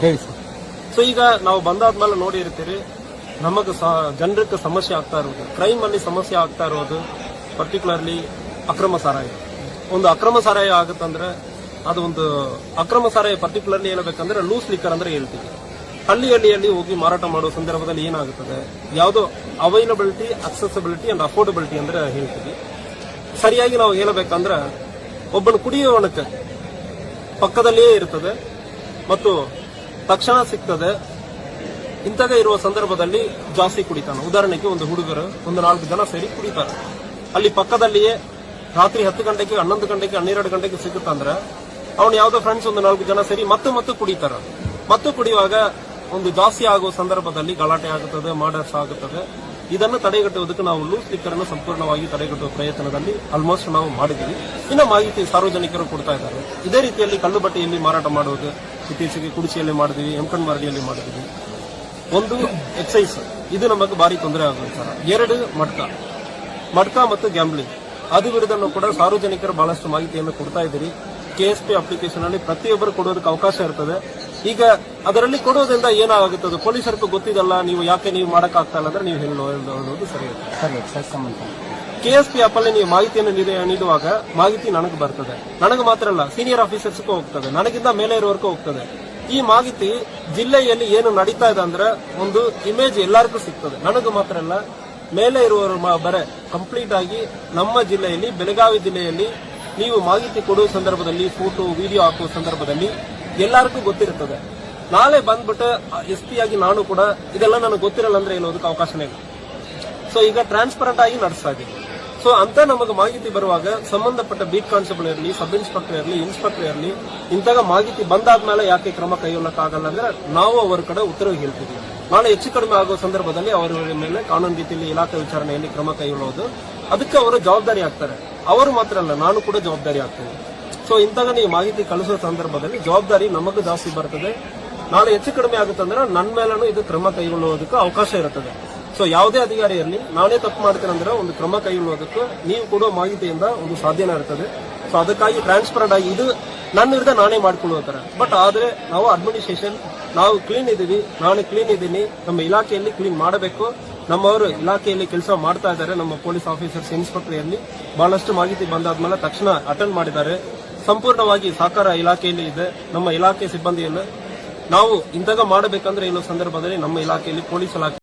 ಹೇಳಿ sir. So ಈಗ ನಾವು ಬಂದಾದ್ಮೇಲೆ ನೋಡಿ ಇರ್ತೀರಿ, ನಮಗೆ ಜನರಿಗೆ ಸಮಸ್ಯೆ ಆಗ್ತಾ ಇರೋದು, ಕ್ರೈಮ್ ಅಲ್ಲಿ ಸಮಸ್ಯೆ ಆಗ್ತಾ ಇರೋದು ಪರ್ಟಿಕ್ಯುಲರ್ಲಿ ಅಕ್ರಮ ಸಾರಾಯ. ಒಂದು ಅಕ್ರಮ ಸಾರಾಯ ಆಗುತ್ತಂದ್ರೆ ಅದು ಒಂದು ಅಕ್ರಮ ಸಾರಾಯ ಪರ್ಟಿಕ್ಯುಲರ್ಲಿ ಹೇಳ್ಬೇಕಂದ್ರೆ ಲೂಸ್ ಲಿಕ್ಕರ್ ಅಂದ್ರೆ ಹೇಳ್ತೀವಿ. ಹಳ್ಳಿಯಲ್ಲಿ ಹೋಗಿ ಮಾರಾಟ ಮಾಡುವ ಸಂದರ್ಭದಲ್ಲಿ ಏನಾಗುತ್ತದೆ, ಯಾವುದೋ ಅವೈಲಬಿಲಿಟಿ, ಅಕ್ಸೆಸಿಬಿಲಿಟಿ ಅಂಡ್ ಅಫೋರ್ಡಬಿಲಿಟಿ ಅಂದ್ರೆ ಹೇಳ್ತೀವಿ. ಸರಿಯಾಗಿ ನಾವು ಹೇಳಬೇಕಂದ್ರೆ ಒಬ್ಬನು ಕುಡಿಯುವವನಕ್ಕೆ ಪಕ್ಕದಲ್ಲಿಯೇ ಇರ್ತದೆ ಮತ್ತು ತಕ್ಷಣ ಸಿಗ್ತದೆ. ಇಂಥದೇ ಇರುವ ಸಂದರ್ಭದಲ್ಲಿ ಜಾಸ್ತಿ ಕುಡಿತಾನೆ. ಉದಾಹರಣೆಗೆ ಒಂದು ಹುಡುಗರು ಒಂದು 4 ಜನ ಸೇರಿ ಕುಡಿತಾರೆ. ಅಲ್ಲಿ ಪಕ್ಕದಲ್ಲಿಯೇ ರಾತ್ರಿ 10 ಗಂಟೆಗೆ, 11 ಗಂಟೆಗೆ, 12 ಗಂಟೆಗೆ ಸಿಗುತ್ತಂದ್ರೆ ಅವನು ಯಾವುದೋ ಫ್ರೆಂಡ್ಸ್ ಒಂದು 4 ಜನ ಸೇರಿ ಮತ್ತೆ ಕುಡಿತಾರ. ಮತ್ತು ಕುಡಿಯುವಾಗ ಒಂದು ಜಾಸ್ತಿ ಆಗುವ ಸಂದರ್ಭದಲ್ಲಿ ಗಲಾಟೆ ಆಗುತ್ತದೆ, ಮರ್ಡರ್ಸ್ ಆಗುತ್ತದೆ. ಇದನ್ನು ತಡೆಗಟ್ಟುವುದಕ್ಕೆ ನಾವು ಲೂಸ್ ಲಿಕ್ಕರ್ ಅನ್ನು ಸಂಪೂರ್ಣವಾಗಿ ತಡೆಗಟ್ಟುವ ಪ್ರಯತ್ನದಲ್ಲಿ ಆಲ್ಮೋಸ್ಟ್ ನಾವು ಮಾಡಿದ್ದೀವಿ. ಇನ್ನು ಮಾಹಿತಿ ಸಾರ್ವಜನಿಕರು ಕೊಡ್ತಾ ಇದ್ದಾರೆ. ಇದೇ ರೀತಿಯಲ್ಲಿ ಕಳ್ಳುಬಟ್ಟೆಯಲ್ಲಿ ಮಾರಾಟ ಮಾಡುವುದು ಇತ್ತೀಚೆಗೆ ಕುಡಿಸಿಯಲ್ಲಿ ಮಾಡಿದ್ವಿ, ಎಮ್ಕಂಡ್ಮಾರ್ಡಿಯಲ್ಲಿ ಮಾಡಿದ್ವಿ. ಒಂದು ಎಕ್ಸೈಸ್, ಇದು ನಮಗೆ ಭಾರಿ ತೊಂದರೆ ಆಗುವ ವಿಚಾರ. 2 ಮಡ್ಕ ಮತ್ತು ಗ್ಯಾಂಬ್ಲಿಂಗ್, ಅದು ವಿರುದ್ಧನೂ ಕೂಡ ಸಾರ್ವಜನಿಕರು ಬಹಳಷ್ಟು ಮಾಹಿತಿಯನ್ನು ಕೊಡ್ತಾ ಇದ್ದೀರಿ. KSP ಅಪ್ಲಿಕೇಶನ್ ಅಲ್ಲಿ ಪ್ರತಿಯೊಬ್ಬರು ಕೊಡೋದಕ್ಕೆ ಅವಕಾಶ ಇರ್ತದೆ. ಈಗ ಅದರಲ್ಲಿ ಕೊಡೋದ್ರಿಂದ ಏನಾಗುತ್ತದೆ, ಪೊಲೀಸರಿಗೂ ಗೊತ್ತಿದಲ್ಲ, ನೀವು ಯಾಕೆ ನೀವು ಮಾಡಕ್ಕಾಗ್ತಾ ಇಲ್ಲ ಅಂದ್ರೆ ನೀವು ಹೇಳೋದು ಸರಿ. KSP ಆಪ್ ಅಲ್ಲಿ ನೀವು ಮಾಹಿತಿಯನ್ನು ನೀಡುವಾಗ ಮಾಹಿತಿ ನನಗೆ ಬರ್ತದೆ. ನನಗೆ ಮಾತ್ರ ಅಲ್ಲ, ಸೀನಿಯರ್ ಆಫೀಸರ್ಸ್ಗೂ ಹೋಗ್ತದೆ, ನನಗಿಂತ ಮೇಲೆ ಇರುವವರೆಗೂ ಹೋಗ್ತದೆ. ಈ ಮಾಹಿತಿ ಜಿಲ್ಲೆಯಲ್ಲಿ ಏನು ನಡೀತಾ ಇದೆ ಅಂದ್ರೆ ಒಂದು ಇಮೇಜ್ ಎಲ್ಲರಿಗೂ ಸಿಗ್ತದೆ. ನನಗೂ ಮಾತ್ರ ಅಲ್ಲ, ಮೇಲೆ ಇರುವವರು ಬರೆ ಕಂಪ್ಲೀಟ್ ಆಗಿ ನಮ್ಮ ಜಿಲ್ಲೆಯಲ್ಲಿ, ಬೆಳಗಾವಿ ಜಿಲ್ಲೆಯಲ್ಲಿ ನೀವು ಮಾಹಿತಿ ಕೊಡುವ ಸಂದರ್ಭದಲ್ಲಿ, ಫೋಟೋ ವಿಡಿಯೋ ಹಾಕುವ ಸಂದರ್ಭದಲ್ಲಿ ಎಲ್ಲರಿಗೂ ಗೊತ್ತಿರುತ್ತದೆ. ನಾಳೆ ಬಂದ್ಬಿಟ್ಟು SP ಆಗಿ ನಾನು ಕೂಡ ಇದೆಲ್ಲ ನನಗೆ ಗೊತ್ತಿರಲ್ಲ ಅಂದ್ರೆ ಹೇಳೋದಕ್ಕೆ ಅವಕಾಶನೇ ಇಲ್ಲ. ಸೊ ಈಗ ಟ್ರಾನ್ಸ್ಪರೆಂಟ್ ಆಗಿ ನಡೆಸ್ತಾ ಇದ್ದೀವಿ. ಸೊ ಅಂತ ನಮಗೆ ಮಾಹಿತಿ ಬರುವಾಗ ಸಂಬಂಧಪಟ್ಟ ಬೀಟ್ ಕಾನ್ಸ್ಟೇಬಲ್ ಇರಲಿ, ಸಬ್ ಇನ್ಸ್ಪೆಕ್ಟರ್ ಇರಲಿ, ಇನ್ಸ್ಪೆಕ್ಟರ್ ಇರಲಿ, ಇಂತಹ ಮಾಹಿತಿ ಬಂದಾದ್ಮೇಲೆ ಯಾಕೆ ಕ್ರಮ ಕೈಗೊಳ್ಳಕ್ಕಾಗಲ್ಲ ಅಂದ್ರೆ ನಾವು ಅವರ ಕಡೆ ಉತ್ತರ ಹೇಳ್ತೀವಿ. ನಾಳೆ ಹೆಚ್ಚು ಕಡಿಮೆ ಆಗುವ ಸಂದರ್ಭದಲ್ಲಿ ಅವರ ಮೇಲೆ ಕಾನೂನು ರೀತಿಯಲ್ಲಿ ಇಲಾಖೆ ವಿಚಾರಣೆಯಲ್ಲಿ ಕ್ರಮ ಕೈಗೊಳ್ಳುವುದು, ಅದಕ್ಕೆ ಅವರು ಜವಾಬ್ದಾರಿ ಆಗ್ತಾರೆ. ಅವರು ಮಾತ್ರ ಅಲ್ಲ, ನಾನು ಕೂಡ ಜವಾಬ್ದಾರಿ ಆಗ್ತೇನೆ. ಸೊ ಇಂತಹ ನೀವು ಮಾಹಿತಿ ಕಳಿಸುವ ಸಂದರ್ಭದಲ್ಲಿ ಜವಾಬ್ದಾರಿ ನಮಗೂ ಜಾಸ್ತಿ ಬರ್ತದೆ. ನಾಳೆ ಹೆಚ್ಚು ಕಡಿಮೆ ಆಗುತ್ತಂದ್ರೆ ನನ್ನ ಮೇಲೂ ಇದು ಕ್ರಮ ಕೈಗೊಳ್ಳುವುದಕ್ಕೆ ಅವಕಾಶ ಇರುತ್ತದೆ. ಸೊ ಯಾವುದೇ ಅಧಿಕಾರಿ ಇರಲಿ, ನಾನೇ ತಪ್ಪು ಮಾಡ್ತೇನೆಂದ್ರೆ ಒಂದು ಕ್ರಮ ಕೈಗೊಳ್ಳುವುದಕ್ಕೆ ನೀವು ಕೊಡುವ ಮಾಹಿತಿಯಿಂದ ಒಂದು ಸಾಧ್ಯನೇ ಇರ್ತದೆ. ಸೊ ಅದಕ್ಕಾಗಿ ಟ್ರಾನ್ಸ್ಪರೆಂಟ್ ಆಗಿ ಇದು ನನ್ನ ವಿರುದ್ಧ ನಾನೇ ಮಾಡ್ಕೊಳ್ಳುವ ತರ. ಬಟ್ ಆದ್ರೆ ನಾವು ಅಡ್ಮಿನಿಸ್ಟ್ರೇಷನ್, ನಾವು ಕ್ಲೀನ್ ಇದೀವಿ, ನಾನು ಕ್ಲೀನ್ ಇದ್ದೀನಿ, ನಮ್ಮ ಇಲಾಖೆಯಲ್ಲಿ ಕ್ಲೀನ್ ಮಾಡಬೇಕು. ನಮ್ಮವರು ಇಲಾಖೆಯಲ್ಲಿ ಕೆಲಸ ಮಾಡ್ತಾ ಇದ್ದಾರೆ. ನಮ್ಮ ಪೊಲೀಸ್ ಆಫೀಸರ್ಸ್, ಇನ್ಸ್ಪೆಕ್ಟರ್ ಇರಲಿ, ಬಹಳಷ್ಟು ಮಾಹಿತಿ ಬಂದಾದ್ಮೇಲೆ ತಕ್ಷಣ ಅಟೆಂಡ್ ಮಾಡಿದ್ದಾರೆ. ಸಂಪೂರ್ಣವಾಗಿ ಸಹಕಾರ ಇಲಾಖೆಯಲ್ಲಿ ಇದೆ. ನಮ್ಮ ಇಲಾಖೆ ಸಿಬ್ಬಂದಿಯನ್ನು ನಾವು ಇಂತಹ ಮಾಡಬೇಕಂದ್ರೆ ಇಲ್ಲೋ ಸಂದರ್ಭದಲ್ಲಿ ನಮ್ಮ ಇಲಾಖೆಯಲ್ಲಿ ಪೊಲೀಸ್ ಇಲಾಖೆ